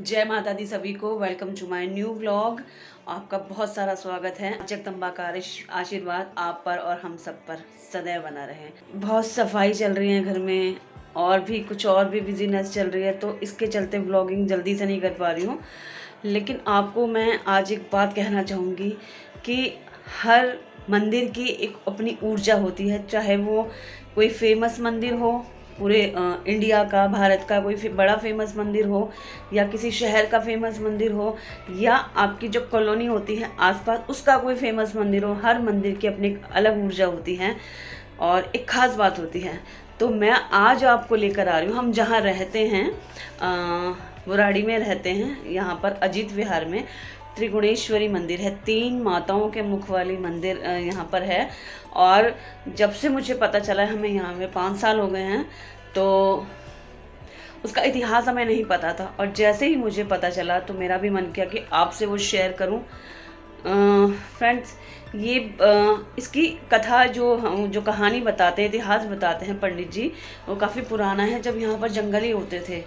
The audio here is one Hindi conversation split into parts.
जय माता दी सभी को। Welcome to my new vlog. आपका बहुत सारा स्वागत है। जगदम्बा का आशीर्वाद आप पर और हम सब पर सदैव बना रहे। बहुत सफाई चल रही है घर में और भी कुछ और भी बिजीनेस चल रही है, तो इसके चलते व्लॉगिंग जल्दी से नहीं कर पा रही हूँ। लेकिन आपको मैं आज एक बात कहना चाहूँगी कि हर मंदिर की एक अपनी ऊर्जा होती है, चाहे वो कोई फेमस मंदिर हो, पूरे इंडिया का, भारत का कोई बड़ा फेमस मंदिर हो, या किसी शहर का फेमस मंदिर हो, या आपकी जो कॉलोनी होती है आसपास उसका कोई फेमस मंदिर हो। हर मंदिर की अपनी एक अलग ऊर्जा होती है और एक खास बात होती है। तो मैं आज आपको लेकर आ रही हूँ, हम जहाँ रहते हैं, बुराड़ी में रहते हैं, यहाँ पर अजीत विहार में त्रिगुणेश्वरी मंदिर है। 3 माताओं के मुख वाली मंदिर यहाँ पर है। और जब से मुझे पता चला है, हमें यहाँ में 5 साल हो गए हैं, तो उसका इतिहास हमें नहीं पता था। और जैसे ही मुझे पता चला तो मेरा भी मन किया कि आपसे वो शेयर करूं। फ्रेंड्स, ये इसकी कथा जो कहानी बताते हैं, इतिहास बताते हैं पंडित जी, वो काफ़ी पुराना है। जब यहाँ पर जंगल ही होते थे,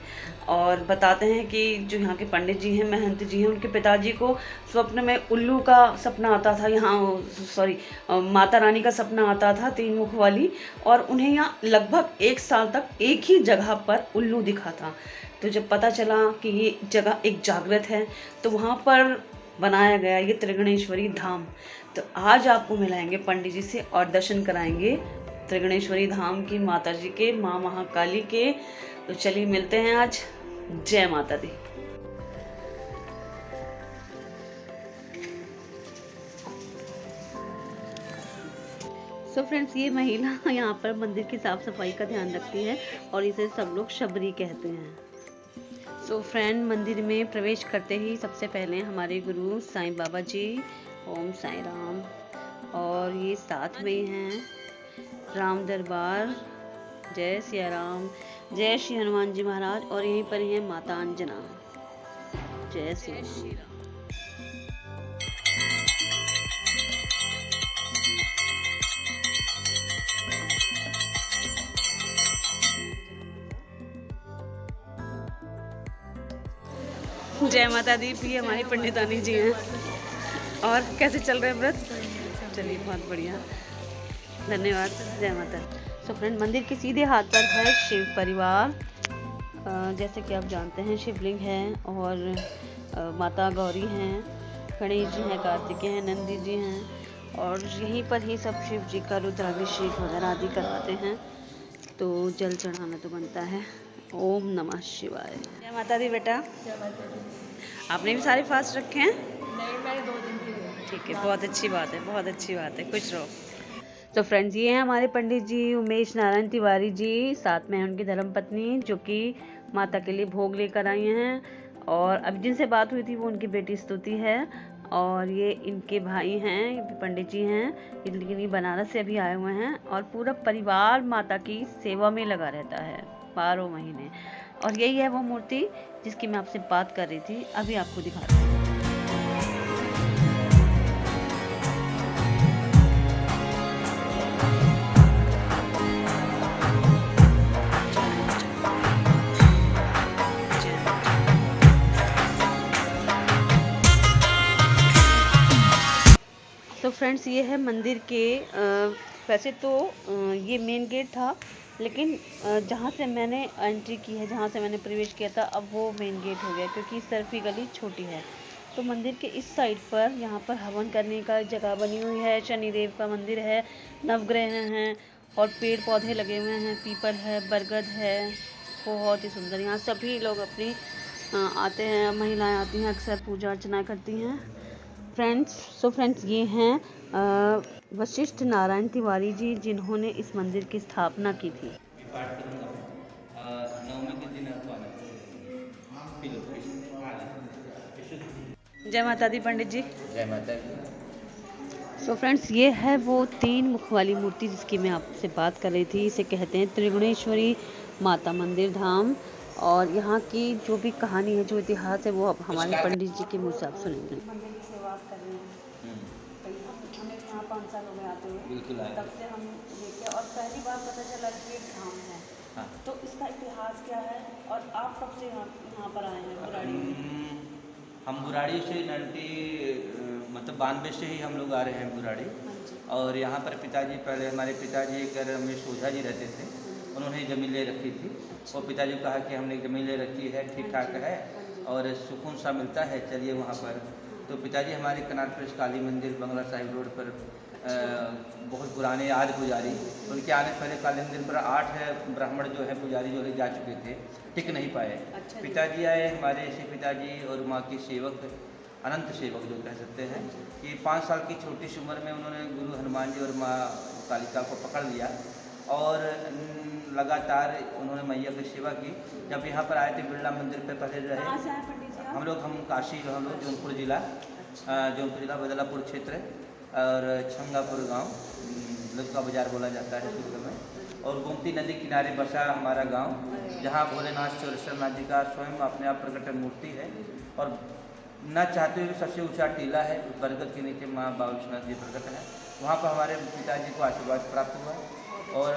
और बताते हैं कि जो यहाँ के पंडित जी हैं, महंत जी हैं, उनके पिताजी को स्वप्न में उल्लू का सपना आता था। माता रानी का सपना आता था 3 मुख वाली, और उन्हें यहाँ लगभग 1 साल तक एक ही जगह पर उल्लू दिखा था। तो जब पता चला कि ये जगह एक जागृत है, तो वहाँ पर बनाया गया ये त्रिगुणेश्वरी धाम। तो आज आपको मिलाएंगे पंडित जी से और दर्शन कराएंगे त्रिगुणेश्वरी धाम की, माता जी के, माँ महाकाली के। तो चलिए मिलते हैं आज। जय माता दी। सो फ्रेंड्स, ये महिला यहाँ पर मंदिर की साफ सफाई का ध्यान रखती है और इसे सब लोग शबरी कहते हैं। सो फ्रेंड, मंदिर में प्रवेश करते ही सबसे पहले हमारे गुरु साईं बाबा जी, ओम साईं राम, और ये साथ में हैं राम दरबार, जय सिया राम, जय श्री हनुमान जी महाराज, और यहीं पर ही है माता अंजना, जय श्री राम। जय माता दी भी हमारी पंडितानी जी हैं। और कैसे चल रहे हैं व्रत? चलिए बहुत बढ़िया, धन्यवाद। जय माता। सो फ्रेंड, मंदिर के सीधे हाथ पर है शिव परिवार। जैसे कि आप जानते हैं, शिवलिंग है और माता गौरी हैं, गणेश जी हैं, कार्तिकेय हैं, नंदी जी हैं, और यहीं पर ही सब शिव जी का रुद्राभिषेक वगैरह आदि करवाते हैं। तो जल चढ़ाना तो बनता है। ओम नमः शिवाय। जय माता दी बेटा। आपने भी सारे फास्ट रखे हैं? नहीं, मैंने 2 दिन की। ठीक है, बहुत अच्छी बात है, बहुत अच्छी बात है, खुश रहो। तो फ्रेंड्स, ये हैं हमारे पंडित जी उमेश नारायण तिवारी जी, साथ में है उनकी धर्मपत्नी, जो कि माता के लिए भोग लेकर आई हैं। और अब जिनसे बात हुई थी वो उनकी बेटी स्तुति है, और ये इनके भाई हैं, पंडित जी हैं, लेकिन ये बनारस से अभी आए हुए हैं। और पूरा परिवार माता की सेवा में लगा रहता है 12 महीने। और यही है वो मूर्ति जिसकी मैं आपसे बात कर रही थी, अभी आपको दिखाती हूँ। तो फ्रेंड्स, ये है मंदिर के वैसे तो ये मेन गेट था, लेकिन जहाँ से मैंने एंट्री की है, जहाँ से मैंने प्रवेश किया था, अब वो मेन गेट हो गया, क्योंकि इस तरफ की गली छोटी है। तो मंदिर के इस साइड पर यहाँ पर हवन करने का जगह बनी हुई है। शनिदेव का मंदिर है, नवग्रह हैं, और पेड़ पौधे लगे हुए हैं, पीपल है, बरगद है, बहुत ही सुंदर। यहाँ सभी लोग अपनी आते हैं, महिलाएं आती हैं, अक्सर पूजा अर्चना करती हैं। फ्रेंड्स, ये हैं वशिष्ठ नारायण तिवारी जी, जिन्होंने इस मंदिर की स्थापना की थी। जय माता दी पंडित जी। जय माता दी। सो फ्रेंड्स, ये है वो 3 मुख वाली मूर्ति जिसकी मैं आपसे बात कर रही थी। इसे कहते हैं त्रिगुणेश्वरी माता मंदिर धाम। और यहाँ की जो भी कहानी है, जो इतिहास है, वो अब हमारे पंडित जी के मुँह से आप सुनेंगे। मंदिर की शुरुआत कर रहे हैं, हमें यहाँ 5 साल हो गए आते हुए, बिल्कुल आए। तब से हम देखे, और पहली बार पता चला कि ये धाम है। हाँ। तो इसका इतिहास क्या है, और आप कब से यहाँ पर आए हैं बुराड़ी में? हम बुराड़ी से 92 से ही हम लोग आ रहे हैं बुराड़ी। हाँ जी। और यहाँ पर पिताजी, पहले हमारे पिताजी एक घर में सोझा जी रहते थे, उन्होंने ज़मीन ले रखी थी। अच्छा। और पिताजी को कहा कि हमने ज़मीन ले रखी है, ठीक ठाक हाँ जी, है हाँ जी। और सुकून सा मिलता है, चलिए वहाँ पर। तो पिताजी हमारे कनाट प्रेस काली मंदिर बंगला साहिब रोड पर बहुत पुराने आदि पुजारी, उनके आने से पहले काली मंदिर पर 8 ब्राह्मण जो है पुजारी जो है जा चुके थे, टिक नहीं पाए। अच्छा जी। पिताजी आए, हमारे ऐसे पिताजी और माँ के सेवक, अनंत सेवक जो कह सकते हैं, कि 5 साल की छोटी सी उम्र में उन्होंने गुरु हनुमान जी और माँ कालिका को पकड़ लिया और लगातार उन्होंने मैया की सेवा की। जब यहाँ पर आए थे बिरला मंदिर पे पहले रहे। कहाँ से आए पंडित जी आप? हम काशी, हम लोग जौनपुर जिला, बदलापुर क्षेत्र और छंगापुर गांव, लुक्का बाजार बोला जाता है शुरू में। और गोमती नदी किनारे बसा हमारा गांव, जहां भोलेनाथ चौरेश्वरनाथ जी का स्वयं अपने आप प्रकट मूर्ति है। और न चाहते हुए सबसे ऊंचा टीला है, बरगद के नीचे माँ बाबूनाथ जी प्रकट है। वहाँ पर हमारे पिताजी को आशीर्वाद प्राप्त हुआ। और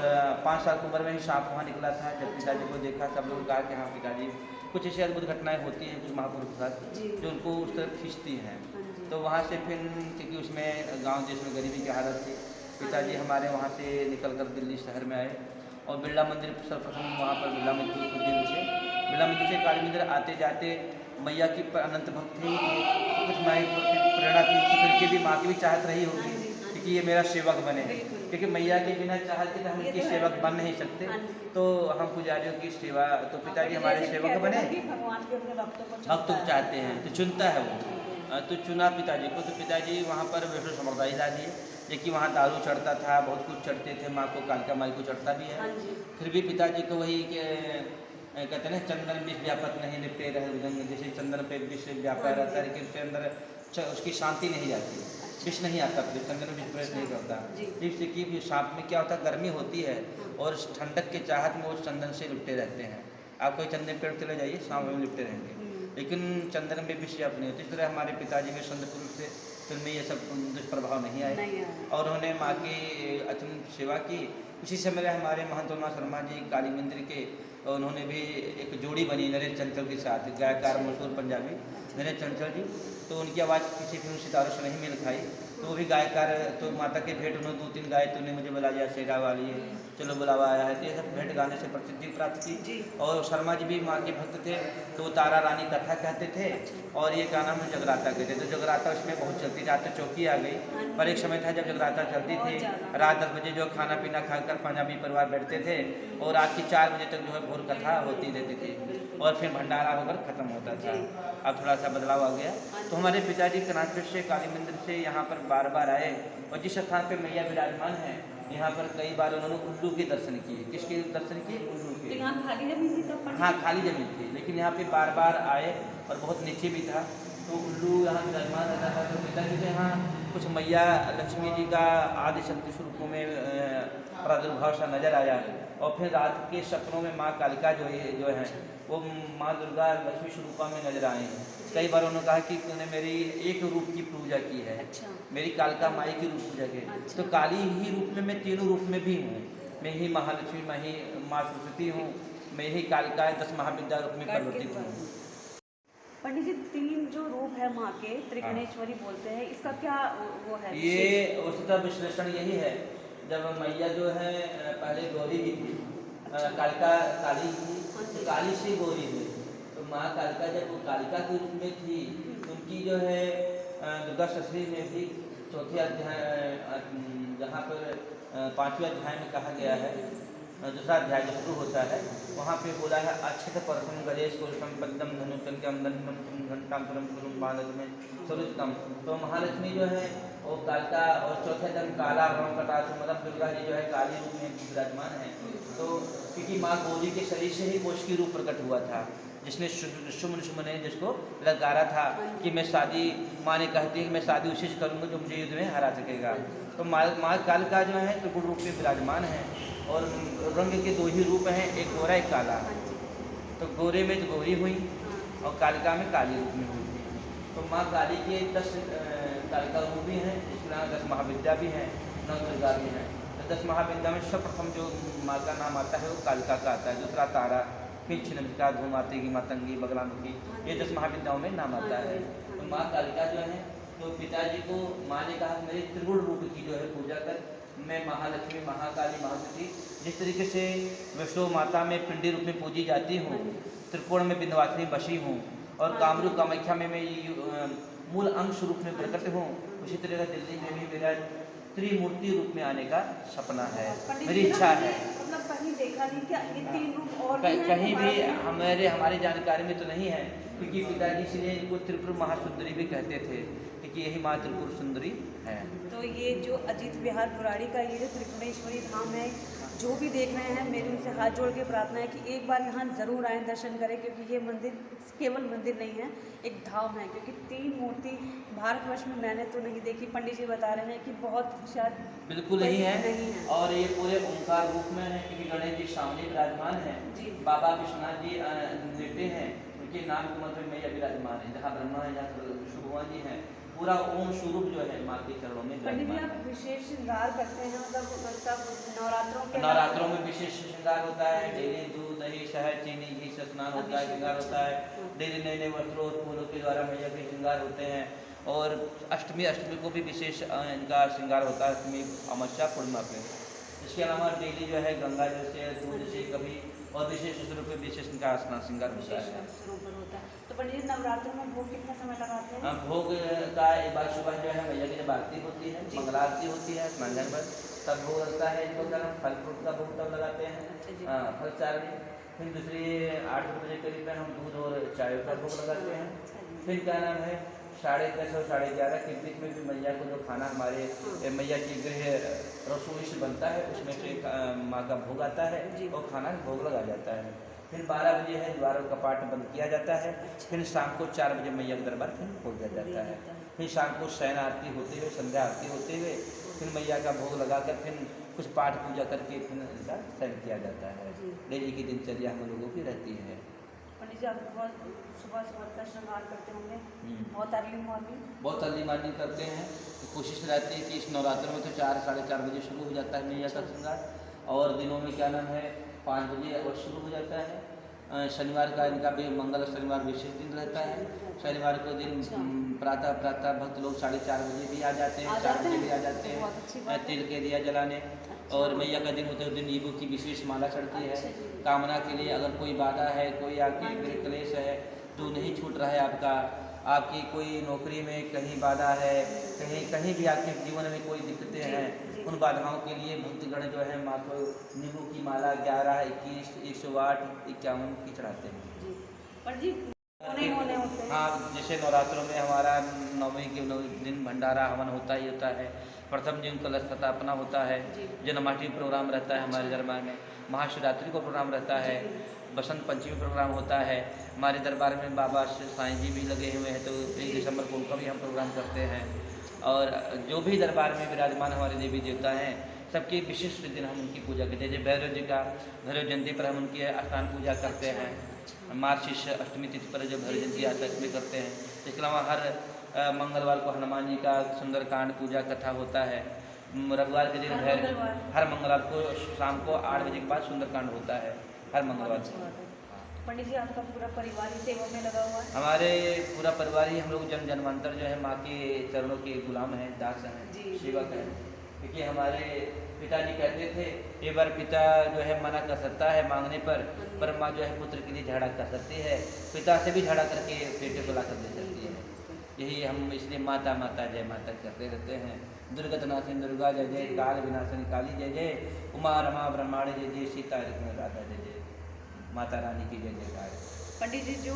5 साल की उम्र में ही सांप वहाँ निकला था। जब पिताजी को देखा सब लोग कहा कि हाँ पिताजी, कुछ ऐसी अद्भुत घटनाएं होती हैं कुछ महापुरुष के साथ जो उनको उस तरफ खींचती हैं। तो वहाँ से फिर, क्योंकि उसमें गांव देश में गरीबी की हालत थी, पिताजी हमारे वहाँ से निकलकर दिल्ली शहर में आए और बिरला मंदिर सर्वप्रथम वहाँ पर बिरला मंदिर से काली मंदिर आते जाते मैया की अनंत भक्त थी, कुछ माँ प्रेरणा थी कि उनकी भी, माँ की भी चाहत रही होगी कि ये मेरा सेवक बने, क्योंकि मैया के बिना चाहत के तो हम इनकी सेवक बन नहीं सकते। तो हम पुजारियों की सेवा, तो पिताजी हमारे सेवक बने। भगवान भी अपने भक्तों को भक्त चाहते हैं तो चुनता है वो, तो चुना पिताजी को। तो पिताजी वहाँ पर वैष्णो संप्रदाय ला दिए, लेकिन वहाँ दारू चढ़ता था, बहुत कुछ चढ़ते थे, माँ को, कालिका माई को चढ़ता भी है। फिर भी पिताजी को वही कहते हैं ना, चंदन विष व्यापक नहीं लिपटे रहे उदंग, जैसे चंदन पे विष व्यापा रहता है लेकिन उसके अंदर उसकी शांति नहीं जाती, विष नहीं आता, फिर चंदन विष प्रवेश नहीं करता। जिससे कि सांप में क्या होता है, गर्मी होती है और ठंडक के चाहत में वो चंदन से लिपटे रहते हैं। आप कोई चंदन पेड़ चले जाइए, सांप में लिपटे रहेंगे, लेकिन चंदन में विष व्याप नहीं होती। इस तरह हमारे पिताजी में संत पुरुष से फिर में ये सब दुष्प्रभाव नहीं आए और उन्होंने माँ की अत्यंत सेवा की। उसी समय हमारे महंत उमा शर्मा जी काली मंदिर के, उन्होंने भी एक जोड़ी बनी नरेंद्र चंचल के साथ, गायकार मशहूर पंजाबी नरेंद्र चंचल जी। तो उनकी आवाज़ किसी फिल्म सितारों से नहीं मिल खाई, तो वो भी गायकार। तो माता के भेंट उन्होंने 2-3 गाए, तो उन्हें मुझे बुला लिया, शेरा वाली है, चलो बुलावा आया है। तो ये सब भेंट गाने से प्रसिद्धि प्राप्त की। और शर्मा जी भी माँ के भक्त थे, तो तारा रानी कथा कहते थे और ये गाना हम जगराता कहते थे। तो जगराता उसमें बहुत चलती थी, आज तो चौकी आ गई, पर एक समय था जब जगराता चलती थी। रात 10 बजे जो खाना पीना खाकर पंजाबी परिवार बैठते थे और रात की 4 बजे तक जो है भोर कथा होती रहती थी और फिर भंडारा होकर ख़त्म होता था। अब थोड़ा सा बदलाव आ गया। तो हमारे पिताजी कनाटपेट से काली मंदिर से यहाँ पर बार बार आए और जिस स्थान पे मैया विराजमान है, यहाँ पर कई बार उन्होंने उल्लू के दर्शन किए। किसके दर्शन किए? उल्लू के। तो यहाँ खाली जमीन थी तब? हाँ, खाली जमीन थी, लेकिन यहाँ पे बार बार आए और बहुत नीचे भी था, तो उल्लू यहाँ विराजमान रहता था। तो पिताजी ने यहाँ कुछ मैया लक्ष्मी जी का आदि शक्ति स्वरूपों में प्रादुर्भाव सा नजर आया। और फिर रात के सपनों में माँ कालिका जो है वो माँ दुर्गा लक्ष्मी स्वरूपा में नजर आए। कई बार उन्होंने कहा कि तूने मेरी एक रूप की पूजा की है, मेरी कालिका माई की रूप पूजा की। तो काली ही रूप में मैं तीनों रूप में भी हूँ, मैं ही महालक्ष्मी, मैं ही माँ सरस्वती हूँ, मैं ही कालिका 10 महाविद्या रूप में परिवर्तित हूँ। पंडित जी, 3 जो रूप है माँ के, त्रिगुणेश्वरी बोलते हैं, इसका क्या वो है? ये उसका विश्लेषण यही है, जब मैया जो है पहले गौरी भी थी, कालिका काली थी, तो काली से गौरी हुई। तो माँ कालिका जब वो कालिका के रूप में थी, उनकी जो है दुर्गा सप्तशती में भी 4थे अध्याय, जहाँ पर 5वें अध्याय में कहा गया है, दूसरा अध्याय जो शुरू होता है, वहाँ पे बोला है अक्षत परसम गणेश कुलसम पद्म धनुकम दंडम घंटाम पुरम बांधत में स्वरूपम। तो महालक्ष्मी जो है वो कालिका, और चौथे दिन काला रंग कटाक्ष, मतलब दुर्गा जी जो है काली रूप में विराजमान है। तो क्योंकि माँ गौरी के शरीर से ही कोश की रूप प्रकट हुआ था, जिसने सुमन ने जिसको ललकारा था कि मैं शादी, माँ ने कहती है कि मैं शादी उसी से करूँगा जो मुझे युद्ध में हरा सकेगा। तो माँ कालिका जो है त्रिगुण रूप में विराजमान है और रंग के 2 ही रूप हैं, एक गोरा एक काला। तो गोरे में तो गौरी हुई और कालिका में काली रूप में हुई। तो माँ काली के 10 कालिका रूप भी हैं, इसके अलावा 10 महाविद्या भी हैं, 9 दुर्गा भी हैं। तो 10 महाविद्या में सर्वप्रथम जो माँ का नाम आता है वो कालिका का आता है, दूसरा तारा, फिर छिन्नमस्तिका, धूमावती की मातंगी, बगलामुखी, ये 10 महाविद्याओं में नाम आता है। तो माँ कालिका जो है, तो पिताजी को माँ ने कहा मेरे त्रिगुण रूप की जो है पूजा कर, मैं महालक्ष्मी, महाकाली, महाशक्ति, जिस तरीके से वैष्णो माता में पिंडी रूप में पूजी जाती हूँ, त्रिकोण में विंध्यवासिनी बसी हूँ, और कामरूप कामाख्या में मैं मूल अंश रूप में प्रकट हूँ, उसी तरह दिल्ली में भी मेरा त्रिमूर्ति रूप में आने का सपना है, मेरी इच्छा है। मतलब कहीं देखा नहीं क्या ये 3 रूप और भी हैं कहीं भी हमारे हमारी जानकारी में तो नहीं है, क्योंकि पिताजी इसलिए इनको त्रिपुर महासुंदरी भी कहते थे, क्योंकि यही माँ त्रिपुर सुंदरी है। तो ये जो अजीत विहार बुराड़ी का ये जो त्रिपुरेश्वरी धाम है, जो भी देख रहे हैं, मेरी उनसे हाथ जोड़ के प्रार्थना है कि एक बार यहाँ ज़रूर आएँ, दर्शन करें, क्योंकि ये मंदिर केवल मंदिर नहीं है, एक धाम है, क्योंकि 3 मूर्ति भारतवर्ष में मैंने तो नहीं देखी। पंडित जी बता रहे हैं कि बहुत शायद बिल्कुल नहीं है, और ये पूरे ओंकार रूप में है, क्योंकि गणेश जी सामने विराजमान है, बाबा विश्वनाथ जी लेटे हैं, उनके नाम कमल पे मैया विराजमान है, जहाँ ब्रह्मा है, जहाँ विष्णु भगवान जी हैं, पूरा ओम स्वरूप जो है माँ के चरणों में विराजमान है। विशेष श्रृंगार करते हैं, मतलब नवरात्रों में विशेष श्रृंगार होता है, डेली दूध, दही, शहद, चीनी, घी से स्नान होता है, श्रृंगार होता है, डेली नए नए वस्त्रों और फूलों के द्वारा मैया के श्रृंगार होते हैं, और अष्टमी को भी विशेष इनका श्रृंगार होता है, अष्टमी, अमावस्या, पूर्णिमा पे। इसके अलावा डेली जो है गंगा जल से, दूध से कभी, और विशेष स्वरूप में विशेष इनका स्नान श्रृंगार होता है। तो पंडित जी नवरात्रों में भोग कितना समय लगाते हैं? भोग का एक बार सुबह जो है मैया की जब आरती होती है, मंगला आरती होती है, स्नान पर तब भोग लगता है, इनको क्या फल फ्रूट का भोग तब लगाते हैं, फल चारणी। फिर दूसरी 8 बजे करीब में हम दूध और चाय का भोग लगाते हैं। फिर क्या नाम है 10:30 और 11:30 के बीच में भी मैया को जो खाना हमारे मैया की गृह रसोई से बनता है, उसमें से माँ का भोग आता है और खाना भोग लगा जाता है। फिर 12 बजे है द्वारों का पाठ बंद किया जाता है। फिर शाम को 4 बजे मैया का दरबार फिर खोल दिया जाता है। फिर शाम को शयन आरती होते हुए, संध्या आरती होते हुए फिर मैया का भोग लगाकर फिर कुछ पाठ पूजा करके फिर इनका शयन किया जाता है। डेली की दिनचर्या हम लोगों की रहती है। पंडित जी आप बहुत सुबह का श्रृंगार करते होंगे, बहुत अर्ली मॉर्निंग करते हैं। तो कोशिश रहती है कि इस नवरात्र में तो 4 साढ़े 4 बजे शुरू हो जाता है मैया का श्रृंगार, और दिनों में क्या नाम है 5 बजे और शुरू हो जाता है। शनिवार का इनका भी मंगल शनिवार विशेष दिन रहता है। शनिवार को दिन प्रातः भक्त लोग 4:30 बजे भी आ जाते हैं, 4 बजे भी आ जाते हैं तिल के दिया जलाने। और मैया का दिन होते हुए दिन नींबू की विशेष माला चढ़ती है कामना के लिए। अगर कोई बाधा है, कोई आपके गृह क्लेश है जो नहीं छूट रहा है आपका, आपकी कोई नौकरी में कहीं बाधा है, कहीं भी आपके जीवन में कोई दिक्कतें हैं, उन बाधाओं के लिए भक्तगण जो है माँ को नींबू की माला 11, 21, 108, 51 की चढ़ाते हैं। हाँ, जैसे नवरात्रों में हमारा 9वीं के 9 दिन भंडारा हवन होता ही होता है। प्रथम दिन कलश स्थापना होता है, जन्माष्टमी प्रोग्राम रहता है हमारे दरबार में, महाशिवरात्रि को प्रोग्राम रहता है, बसंत पंचमी प्रोग्राम होता है। हमारे दरबार में बाबा साईं जी भी लगे हुए हैं, तो 1 दिसंबर को उनका भी हम प्रोग्राम करते हैं। और जो भी दरबार में विराजमान हमारे देवी देवता हैं सबकी विशिष्ट दिन हम उनकी पूजा करते हैं। जैसे भैरव जी का भैरव जयंती पर हम उनकी स्थान पूजा करते हैं। मार्गशीर्ष अष्टमी तिथि पर जो भैरव जयंती आता है उसमें करते हैं। इसके अलावा हर मंगलवार को हनुमान जी का सुंदरकांड पूजा कथा होता है। रविवार के दिन हर मंगलवार को शाम को 8 बजे के बाद सुंदरकांड होता है हर मंगलवार को। पंडित जी आपका पूरा परिवार ही सेवा में लगा हुआ है? हमारे पूरा परिवार ही हम लोग जन्मांतर जो है माँ के चरणों के गुलाम हैं, दास हैं, सेवक हैं। क्योंकि हमारे पिताजी कहते थे एक बार पिता जो है मना कर सकता है मांगने पर माँ जो है पुत्र के लिए झगड़ा कर सकती है, पिता से भी झगड़ा करके बेटे को ला कर दे सकती है। यही हम इसलिए माता माता जय माता करते रहते हैं। दुर्गत नाशिनी दुर्गा जय जय, काल विनाशिनी काली जय जय, उमा रमा ब्रह्मांड जय जय, सीता राधा जय जय, माता रानी की जय जयकार। पंडित जी जो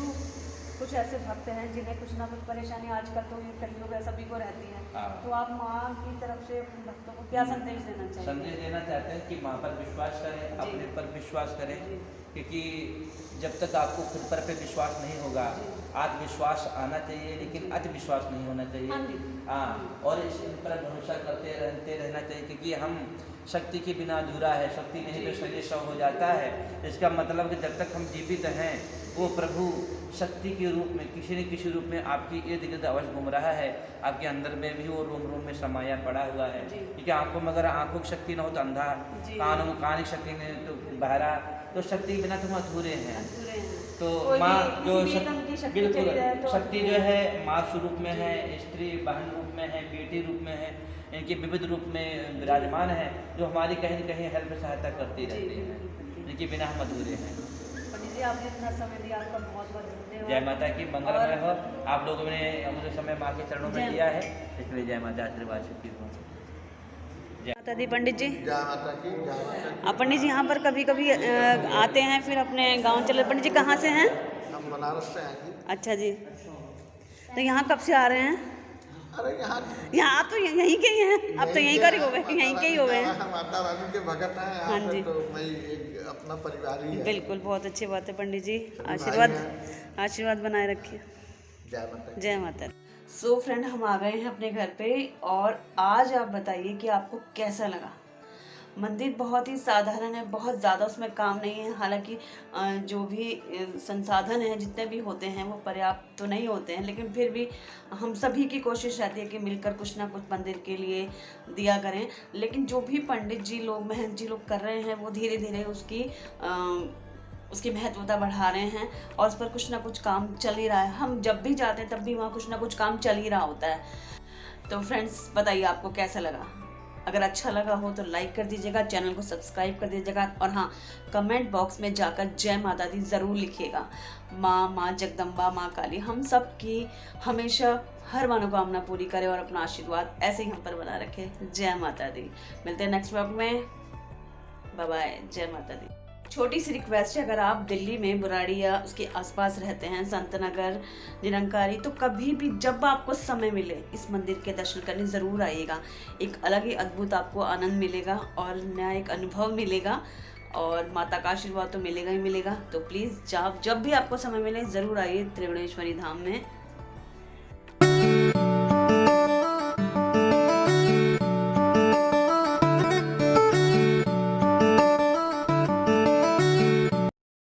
कुछ ऐसे भक्त हैं जिन्हें कुछ ना कुछ परेशानी आजकल तो ये कलयुग है सभी को रहती है, तो आप माँ की तरफ से भक्तों को क्या संदेश देना चाहिए? संदेश देना चाहते हैं कि माँ पर विश्वास करें, अपने पर विश्वास करें, क्योंकि जब तक आपको खुद पर पे विश्वास नहीं होगा, आत्मविश्वास आना चाहिए लेकिन अतिविश्वास नहीं होना चाहिए। हाँ, और इस पर भरोसा करते रहना चाहिए, क्योंकि हम शक्ति के बिना अधूरा है, शक्ति नहीं तो शरीर शव हो जाता है। इसका मतलब कि जब तक हम जीवित हैं वो प्रभु शक्ति के रूप में किसी न किसी रूप में आपकी इर्द गिर्द अवश्य घूम रहा है, आपके अंदर में भी वो रोम रोम में समाया पड़ा हुआ है। क्योंकि आंखों में अगर आंखों की शक्ति न हो तो अंधा, कान की शक्ति नहीं तो बहरा, तो शक्ति के बिना तुम अधूरे हैं। अधूरे हैं। तो कोई माँ भी जो किसी भी एकदम की शक्ति बिल्कुल चली जाए तो शक्ति जो है माँ स्वरूप में है, स्त्री बहन रूप में है, बेटी रूप में है, इनके विविध रूप में विराजमान है, जो हमारी कहीं न कहीं हेल्प सहायता करती जी, रहती है, बिल्कुल। जिनके बिना हम अधूरे हैं। पंडित जी आपने इतना समय दिया, आपका बहुत बहुत धन्यवाद। जय माता की, मंगलमय हो। आप लोगों ने अमूल्य समय माँ के चरणों में जय दिया है, इसलिए जय माता, आशीर्वाद शक्ति हो। माता दी। पंडित जी जय माता की, जय माता की। आप पंडित जी यहाँ पर कभी कभी आते हैं, फिर अपने गांव चले। पंडित जी कहाँ से हैं? हम बनारस से हैं जी। अच्छा जी, तो यहाँ कब से आ रहे हैं? अरे यहाँ यहाँ आप तो यहीं के ही हैं, आप तो यहीं का ही हो गए, यहीं के ही हो गए हैं। माता रानी के भगत हैं यहाँ हाँ पे, जी। तो मैं एक अपना परिवार ही है। बिल्कुल, बहुत अच्छी बात है पंडित जी। भाई आशीर्वाद हैं। आशीर्वाद बनाए रखिए। जय माता की। जय माता दी। सो फ्रेंड, हम आ गए हैं अपने घर पे और आज आप बताइए कि आपको कैसा लगा। मंदिर बहुत ही साधारण है, बहुत ज़्यादा उसमें काम नहीं है। हालांकि जो भी संसाधन हैं, जितने भी होते हैं, वो पर्याप्त तो नहीं होते हैं, लेकिन फिर भी हम सभी की कोशिश रहती है कि मिलकर कुछ ना कुछ मंदिर के लिए दिया करें। लेकिन जो भी पंडित जी लोग, महंत जी लोग कर रहे हैं, वो धीरे धीरे उसकी महत्वता बढ़ा रहे हैं और उस पर कुछ ना कुछ काम चल ही रहा है। हम जब भी जाते हैं तब भी वहाँ कुछ ना कुछ काम चल ही रहा होता है। तो फ्रेंड्स, बताइए आपको कैसा लगा। अगर अच्छा लगा हो तो लाइक कर दीजिएगा, चैनल को सब्सक्राइब कर दीजिएगा और हाँ, कमेंट बॉक्स में जाकर जय माता दी ज़रूर लिखिएगा। माँ जगदम्बा, माँ काली हम सब की हमेशा हर मनोकामना पूरी करे और अपना आशीर्वाद ऐसे ही हम पर बना रखे। जय माता दी। मिलते हैं नेक्स्ट व्लॉग में। Bye bye. जय माता दी। छोटी सी रिक्वेस्ट है, अगर आप दिल्ली में बुराड़ी या उसके आसपास रहते हैं, संत नगर, निरंकारी, तो कभी भी जब आपको समय मिले इस मंदिर के दर्शन करने ज़रूर आइएगा। एक अलग ही अद्भुत आपको आनंद मिलेगा और नया एक अनुभव मिलेगा और माता का आशीर्वाद तो मिलेगा ही मिलेगा। तो प्लीज़ जब भी आपको समय मिले ज़रूर आइए त्रिभुवनेश्वरी धाम में।